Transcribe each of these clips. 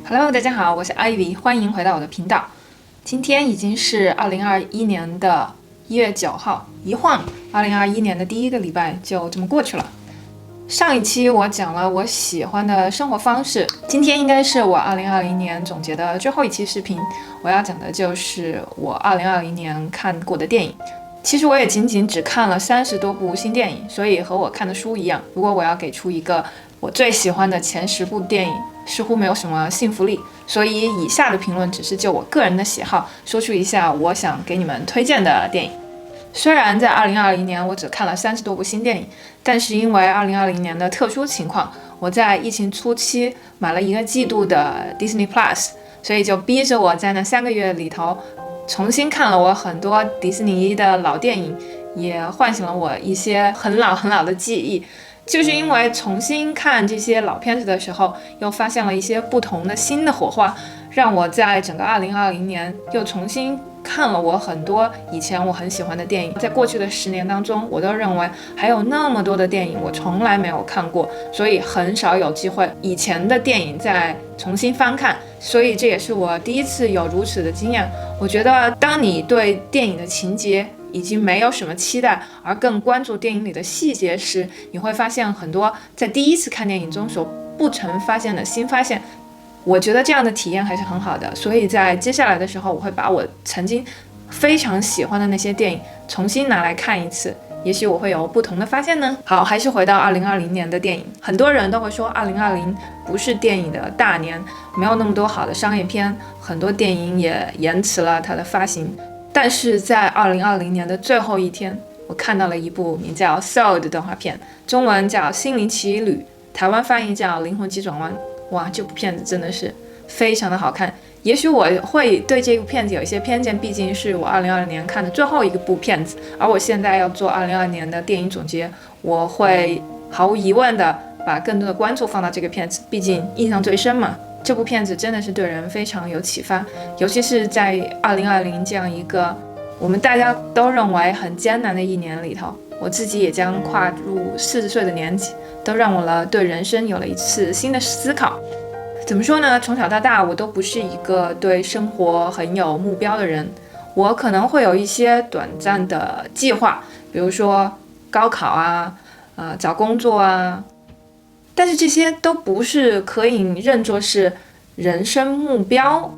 Hello，大家好，我是 Ivy，欢迎回到我的频道。今天已经是2021年的1月9号，一晃2021年的第一个礼拜就这么过去了。上一期我讲了我喜欢的生活方式，今天应该是我2020年总结的最后一期视频。我要讲的就是我2020年看过的电影。其实我也仅仅只看了30多部新电影，所以和我看的书一样，如果我要给出一个我最喜欢的前10部电影，似乎没有什么信服力，所以以下的评论只是就我个人的喜好说出一下我想给你们推荐的电影。虽然在2020年我只看了30多部新电影，但是因为2020年的特殊情况，我在疫情初期买了1个季度的 Disney Plus， 所以就逼着我在那3个月里头重新看了我很多迪士尼的老电影，也唤醒了我一些很老的记忆。就是因为重新看这些老片子的时候，又发现了一些不同的新的火花，让我在整个2020年又重新看了我很多以前我很喜欢的电影。在过去的10年当中，我都认为还有那么多的电影我从来没有看过，所以很少有机会以前的电影再重新翻看，所以这也是我第一次有如此的经验。我觉得当你对电影的情节已经没有什么期待，而更关注电影里的细节时，你会发现很多在第一次看电影中所不曾发现的新发现。我觉得这样的体验还是很好的，所以在接下来的时候，我会把我曾经非常喜欢的那些电影重新拿来看一次，也许我会有不同的发现呢。好，还是回到2020年的电影，很多人都会说2020不是电影的大年，没有那么多好的商业片，很多电影也延迟了它的发行。但是在2020年的最后一天，我看到了一部名叫《Soul》的动画片，中文叫《心灵奇旅》，台湾翻译叫《灵魂急转弯》。哇，这部片子真的是非常的好看。也许我会对这部片子有一些偏见，毕竟是我2020年看的最后一部片子，而我现在要做2022年的电影总结，我会毫无疑问的把更多的关注放到这个片子，毕竟印象最深嘛。这部片子真的是对人非常有启发，尤其是在2020这样一个我们大家都认为很艰难的一年里头，我自己也将跨入40岁的年纪，都让我对人生有了一次新的思考。怎么说呢？从小到大，我都不是一个对生活很有目标的人。我可能会有一些短暂的计划，比如说高考啊，找工作啊，但是这些都不是可以认作是人生目标。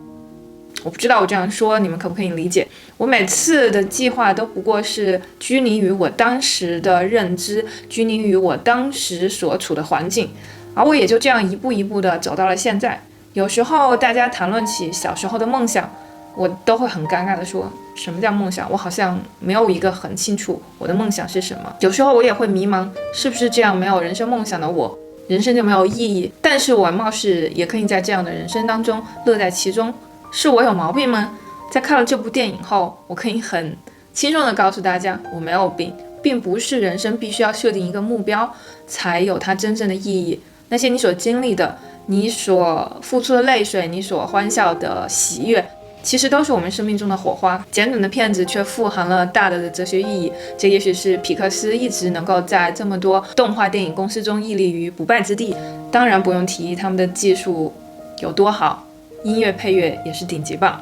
我不知道我这样说你们可不可以理解。我每次的计划都不过是拘泥于我当时的认知，拘泥于我当时所处的环境，而我也就这样一步一步的走到了现在。有时候大家谈论起小时候的梦想，我都会很尴尬的说，什么叫梦想？我好像没有一个很清楚我的梦想是什么。有时候我也会迷茫，是不是这样没有人生梦想的我，人生就没有意义？但是我貌似也可以在这样的人生当中乐在其中，是我有毛病吗？在看了这部电影后，我可以很轻松地告诉大家，我没有病，并不是人生必须要设定一个目标才有它真正的意义。那些你所经历的，你所付出的泪水，你所欢笑的喜悦，其实都是我们生命中的火花。简短的片子却富含了大的哲学意义，这也许是皮克斯一直能够在这么多动画电影公司中屹立于不败之地。当然不用提他们的技术有多好，音乐配乐也是顶级棒。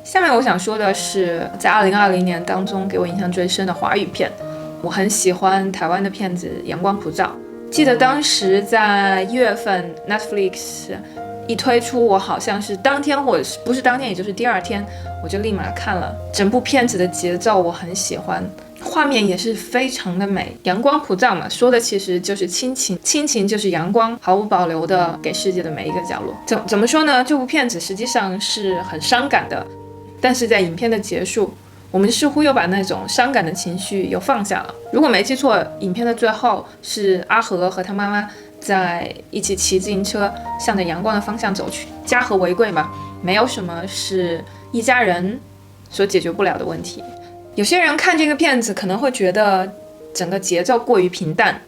下面我想说的是，在2020年当中给我印象最深的华语片，我很喜欢台湾的片子《阳光普照》。记得当时在1月份 Netflix 一推出，我好像是当天，或者不是当天，也就是第2天，我就立马看了。整部片子的节奏我很喜欢，画面也是非常的美。阳光普照嘛，说的其实就是亲情，亲情就是阳光，毫无保留的给世界的每一个角落。怎么说呢？这部片子实际上是很伤感的，但是在影片的结束，我们似乎又把那种伤感的情绪又放下了。如果没记错，影片的最后是阿和和他妈妈在一起骑自行车向着阳光的方向走去。家和为贵嘛，没有什么是一家人所解决不了的问题。有些人看这个片子可能会觉得整个节奏过于平淡，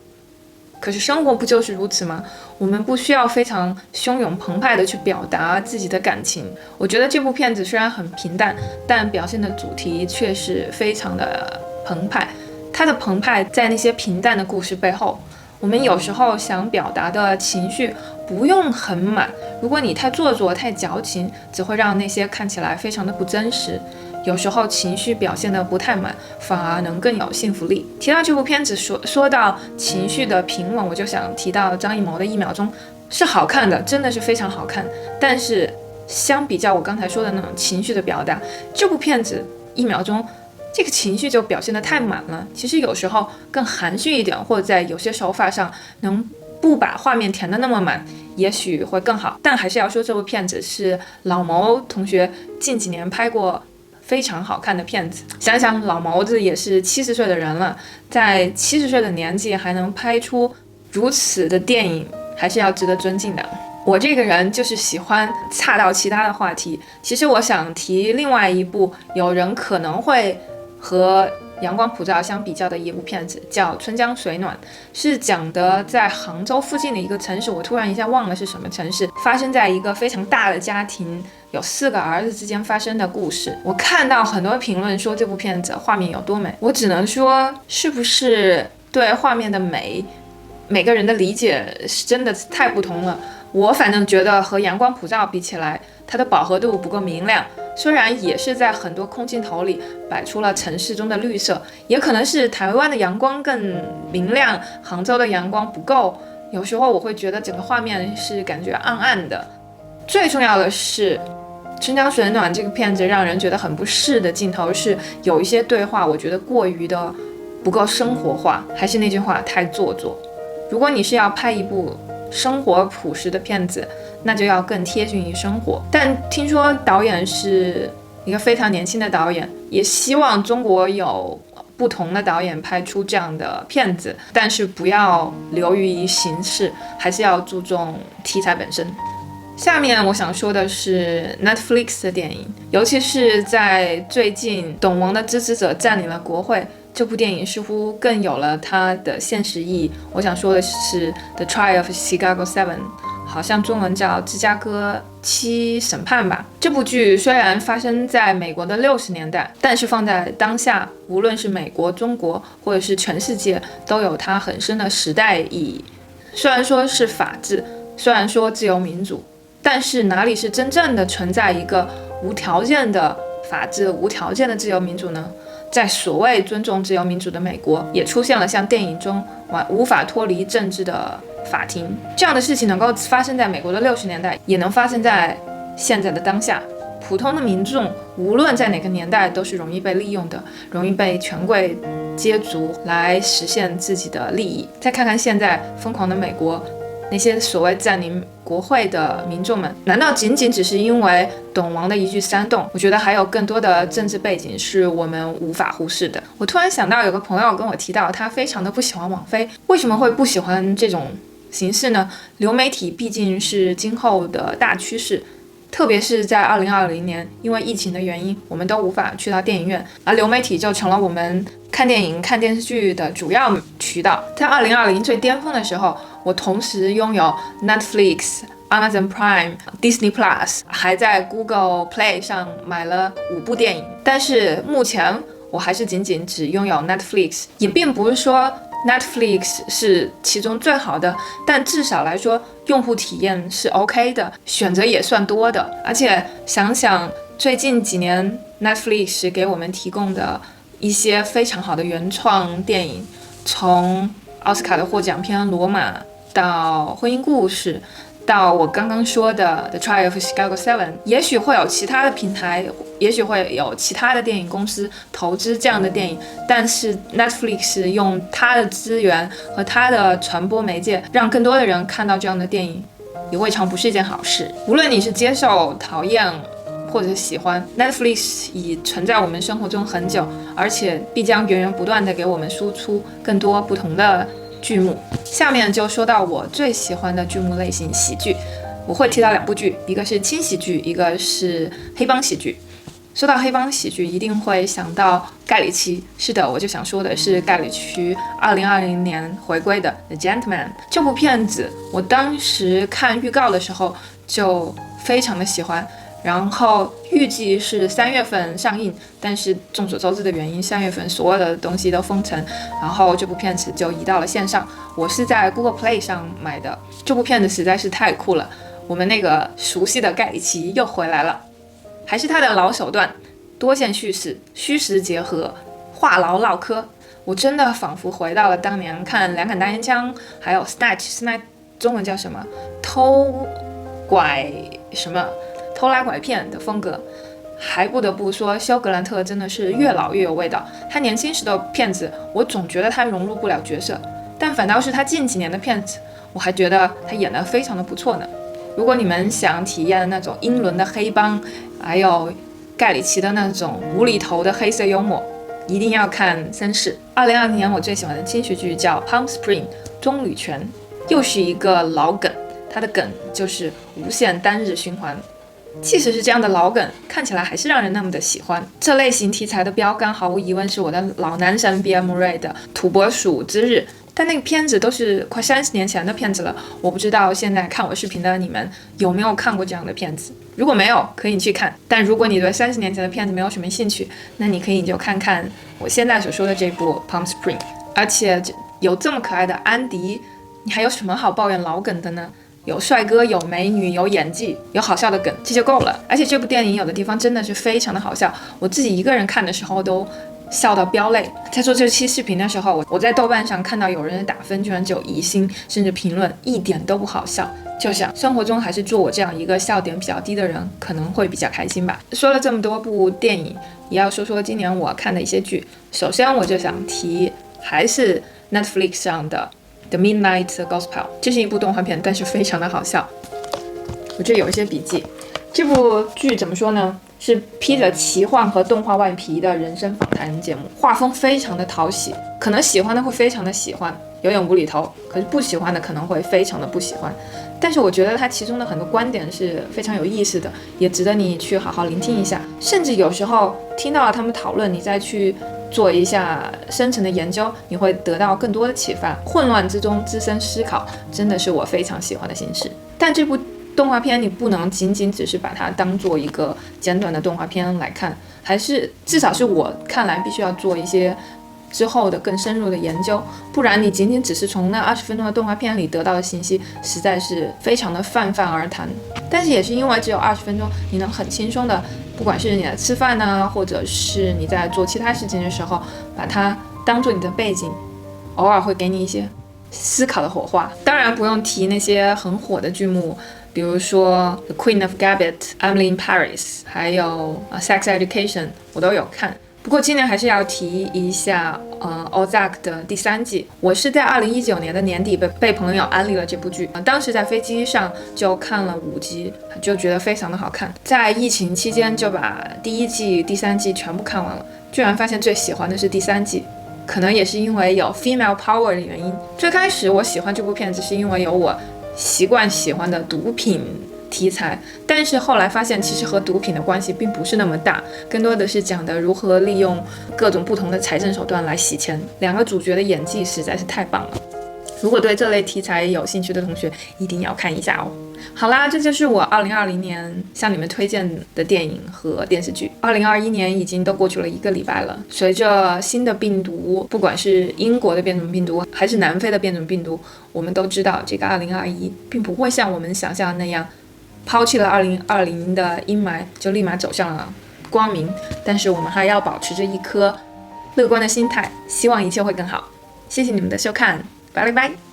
可是生活不就是如此吗？我们不需要非常汹涌澎湃的去表达自己的感情。我觉得这部片子虽然很平淡，但表现的主题却是非常的澎湃。它的澎湃在那些平淡的故事背后，我们有时候想表达的情绪不用很满，如果你太做作、太矫情，只会让那些看起来非常的不真实。有时候情绪表现得不太满，反而能更有信服力。提到这部片子，说到情绪的平稳，我就想提到张艺谋的《1秒钟》，是好看的，真的是非常好看。但是相比较我刚才说的那种情绪的表达，这部片子1秒钟这个情绪就表现得太满了。其实有时候更含蓄一点，或者在有些手法上能不把画面填得那么满，也许会更好。但还是要说，这部片子是老谋同学近几年拍过非常好看的片子。想想老谋子也是70岁的人了，在70岁的年纪还能拍出如此的电影，还是要值得尊敬的。我这个人就是喜欢岔到其他的话题，其实我想提另外一部有人可能会和阳光普照相比较的一部片子，叫《春江水暖》，是讲的在杭州附近的一个城市，我突然一下忘了是什么城市，发生在一个非常大的家庭，有4个儿子之间发生的故事。我看到很多评论说这部片子画面有多美，我只能说是不是对画面的美，每个人的理解是真的太不同了。我反正觉得和阳光普照比起来，它的饱和度不够明亮，虽然也是在很多空镜头里摆出了城市中的绿色，也可能是台湾的阳光更明亮，杭州的阳光不够，有时候我会觉得整个画面是感觉暗暗的。最重要的是《春江水暖》这个片子让人觉得很不适的镜头是有一些对话，我觉得过于的不够生活化，还是那句话，太做作。如果你是要拍一部生活朴实的片子，那就要更贴近于生活。但听说导演是一个非常年轻的导演，也希望中国有不同的导演拍出这样的片子，但是不要流于形式，还是要注重题材本身。下面我想说的是 Netflix 的电影，尤其是在最近董王的支持者占领了国会，这部电影似乎更有了它的现实意义。我想说的是 The Trial of Chicago 7， 好像中文叫芝加哥7审判吧。这部剧虽然发生在美国的60年代，但是放在当下，无论是美国、中国或者是全世界，都有它很深的时代意义。虽然说是法治，虽然说自由民主，但是哪里是真正的存在一个无条件的法治、无条件的自由民主呢？在所谓尊重自由民主的美国，也出现了像电影中无法脱离政治的法庭。这样的事情能够发生在美国的60年代，也能发生在现在的当下。普通的民众无论在哪个年代都是容易被利用的，容易被权贵接足来实现自己的利益。再看看现在疯狂的美国，那些所谓占领国会的民众们，难道仅仅只是因为董王的一句煽动？我觉得还有更多的政治背景是我们无法忽视的。我突然想到，有个朋友跟我提到，他非常的不喜欢网飞，为什么会不喜欢这种形式呢？流媒体毕竟是今后的大趋势，特别是在2020年，因为疫情的原因，我们都无法去到电影院，而流媒体就成了我们看电影、看电视剧的主要渠道。在2020最巅峰的时候，我同时拥有 Netflix、Amazon Prime、Disney Plus， 还在 Google Play 上买了5部电影。但是目前我还是仅仅只拥有 Netflix， 也并不是说Netflix 是其中最好的，但至少来说用户体验是 OK 的，选择也算多的。而且想想最近几年 Netflix 给我们提供的一些非常好的原创电影，从奥斯卡的获奖片《罗马》到婚姻故事，到我刚刚说的 The Trial of Chicago 7， 也许会有其他的平台，也许会有其他的电影公司投资这样的电影，但是 Netflix 用它的资源和它的传播媒介，让更多的人看到这样的电影，也未尝不是一件好事。无论你是接受、讨厌或者喜欢， Netflix 已存在我们生活中很久，而且必将源源不断地给我们输出更多不同的剧目。下面就说到我最喜欢的剧目类型，喜剧。我会提到2部剧，一个是轻喜剧，一个是黑帮喜剧。说到黑帮喜剧，一定会想到盖里奇。是的，我就想说的是盖里奇2020年回归的 The Gentleman 这部片子。我当时看预告的时候就非常的喜欢，然后预计是3月份上映，但是众所周知的原因，3月份所有的东西都封城，然后这部片子就移到了线上。我是在 Google Play 上买的，这部片子实在是太酷了，我们那个熟悉的盖里奇又回来了，还是他的老手段，多线叙事，虚实结合，话痨唠嗑。我真的仿佛回到了当年看《两杆大烟枪》，还有 Snatch， 中文叫什么？偷来拐骗的风格。还不得不说，休格兰特真的是越老越有味道。他年轻时的片子，我总觉得他融入不了角色，但反倒是他近几年的片子，我还觉得他演得非常的不错呢。如果你们想体验那种英伦的黑帮，还有盖里奇的那种无厘头的黑色幽默，一定要看《绅士》。2020年我最喜欢的轻喜剧叫《Palm Spring》棕榈泉，又是一个老梗，它的梗就是无限单日循环。即使是这样的老梗，看起来还是让人那么的喜欢。这类型题材的标杆毫无疑问是我的老男神比尔·穆瑞的《土拨鼠之日》，但那个片子都是快30年前的片子了，我不知道现在看我视频的你们有没有看过这样的片子。如果没有，可以去看，但如果你对30年前的片子没有什么兴趣，那你可以就看看我现在所说的这部 Palm Spring。 而且有这么可爱的安迪，你还有什么好抱怨老梗的呢？有帅哥，有美女，有演技，有好笑的梗，这就够了。而且这部电影有的地方真的是非常的好笑，我自己一个人看的时候都笑到飙泪。在做这期视频的时候，我在豆瓣上看到有人的打分居然只有1星，甚至评论一点都不好笑。就想生活中还是做我这样一个笑点比较低的人可能会比较开心吧。说了这么多部电影，也要说说今年我看的一些剧。首先我就想提还是 Netflix 上的The Midnight Gospel， 这是一部动画片，但是非常的好笑。我这有一些笔记。这部剧怎么说呢？是披着奇幻和动画外皮的人生访谈节目，画风非常的讨喜，可能喜欢的会非常的喜欢，有点无厘头，可是不喜欢的可能会非常的不喜欢。但是我觉得它其中的很多观点是非常有意思的，也值得你去好好聆听一下。甚至有时候听到了他们讨论，你再去做一下深层的研究，你会得到更多的启发。混乱之中滋生思考，真的是我非常喜欢的形式。但这部动画片你不能仅仅只是把它当做一个简短的动画片来看，还是至少是我看来必须要做一些之后的更深入的研究，不然你仅仅只是从那20分钟的动画片里得到的信息，实在是非常的泛泛而谈。但是也是因为只有20分钟，你能很轻松的，不管是你在吃饭呢，或者是你在做其他事情的时候，把它当做你的背景，偶尔会给你一些思考的火花。当然不用提那些很火的剧目，比如说 The Queen of Gambit、Emily in Paris， 还有Sex Education， 我都有看。不过今年还是要提一下Ozark 的第3季。我是在2019年的年底被朋友安利了这部剧，当时在飞机上就看了5集，就觉得非常的好看。在疫情期间就把第1季、第3季全部看完了，居然发现最喜欢的是第3季。可能也是因为有 female power 的原因。最开始我喜欢这部片子是因为有我习惯喜欢的毒品题材，但是后来发现其实和毒品的关系并不是那么大，更多的是讲的如何利用各种不同的财政手段来洗钱。2个主角的演技实在是太棒了，如果对这类题材有兴趣的同学一定要看一下哦。好啦，这就是我2020年向你们推荐的电影和电视剧。2021年已经都过去了1个礼拜了，随着新的病毒，不管是英国的变种病毒还是南非的变种病毒，我们都知道这个2021并不会像我们想象的那样抛弃了2020的阴霾就立马走向了光明，但是我们还要保持着一颗乐观的心态，希望一切会更好。谢谢你们的收看，拜拜。